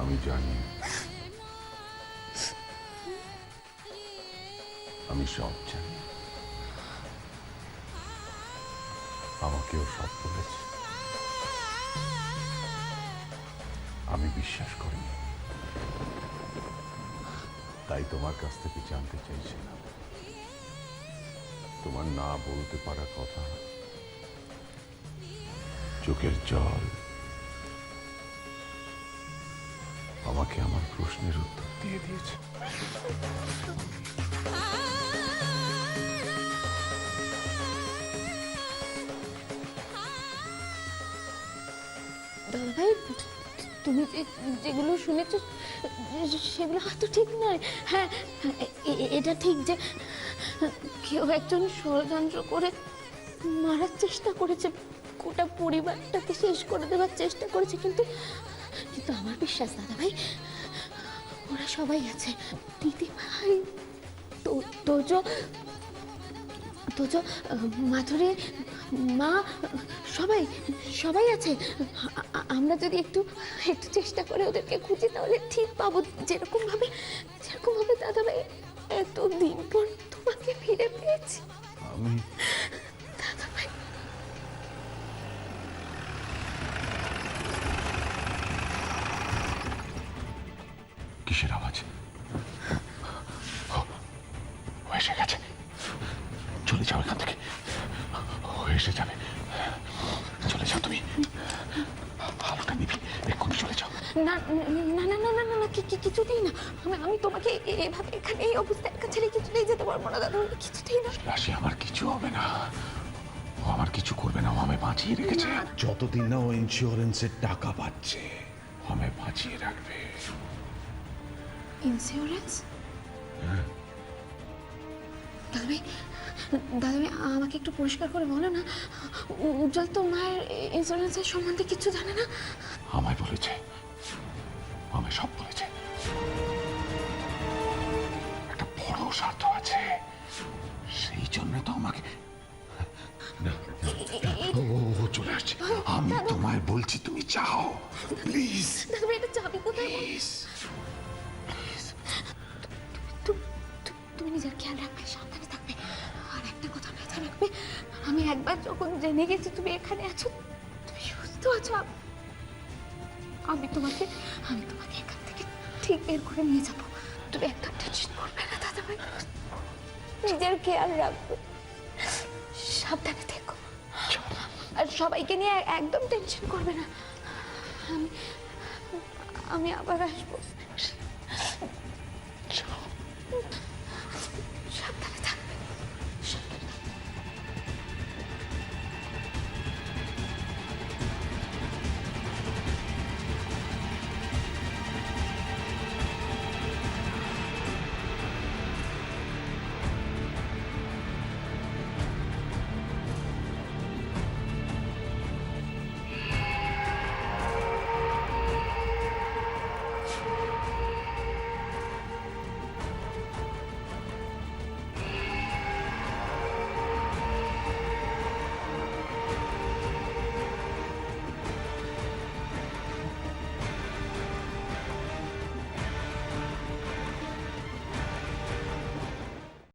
আমি জানি, আমি সব জানি। আমাকেও সব বলেছে, আমি বিশ্বাস করিনি। তাই তোমার কাছ থেকে জানতে চাইছিলাম, তোমার না বলতে পারা কথা, চোখের জল আমাকে আমার প্রশ্নের উত্তর দিয়ে দিয়েছে। দাদাভাই, তুমি যেগুলো শুনেছ সেগুলো হয়তো ঠিক নয়। হ্যাঁ, এটা ঠিক যে কেউ একজন ষড়যন্ত্র করে মারার চেষ্টা করেছে, গোটা পরিবারটাকে শেষ করে দেওয়ার চেষ্টা করেছে, কিন্তু কিন্তু আমার বিশ্বাস দাদাভাই, ওরা সবাই আছে। দিদি ভাই, তোজো, মাধুরী, মা, সবাই সবাই আছে। আমরা যদি একটু একটু চেষ্টা করে ওদেরকে খুঁজি তাহলে ঠিক পাবো। যেরকম ভাবে দাদাভাই এতদিন পর তোমাকে ফিরে পেয়েছি। আমি দাদাভাই, কিসের আওয়াজ? ও এসে গেছে। চলে যাও এখান থেকে, ও এসে যাবে। চলে যাও তুমি, আলোটা নিবি, এক্ষুনি চলে যাও। না না না না না না না, কিছুতেই না। আমি তোমাকে এভাবে এখানে এই অবস্থায় একা ছেড়ে কিছুতেই যেতে পারবো না দাদা, কিছুতেই না। রাশি, আমার কিছু হবে না, ও আমার কিছু করবে না। ও আমায় বাঁচিয়ে রেখেছে। যতদিন না ও ইন্স্যুরেন্সের টাকা পাচ্ছে, ও আমায় বাঁচিয়ে রাখবে। ইন্স্যুরেন্স? দাদাভাই, দাদাভাই, আমাকে একটু পরিষ্কার করে বলো না, উজ্জ্বল তো মায়ের ইন্স্যুরেন্সের সম্বন্ধে কিছু জানে না? আমায় বলেছে, আমায় সব বলেছে। একটা বড় স্বার্থ আছে, সেই জন্য তো আমাকে। না, ও চলে আসছে। আমি তোমায় বলছি, তুমি যাও প্লিজ। দাদাভাই, এটা চাবি কোথায়? প্লিজ। তুমি নিজের খেয়াল রাখবে, সাবধানে থাকবে। আর একটা কথা মাথায় রাখবে, আমি একবার যখন জেনে গেছি তুমি এখানে আছো, তুমি সুস্থ আছো, আমি তোমাকে এখান থেকে ঠিক বের করে নিয়ে যাবো। তুমি একদম টেনশন করবে না দাদাভাই, নিজের খেয়াল রাখবে, সাবধানে থেকো, আর সবাইকে নিয়ে একদম টেনশন করবে না। আমি আবার আসবো।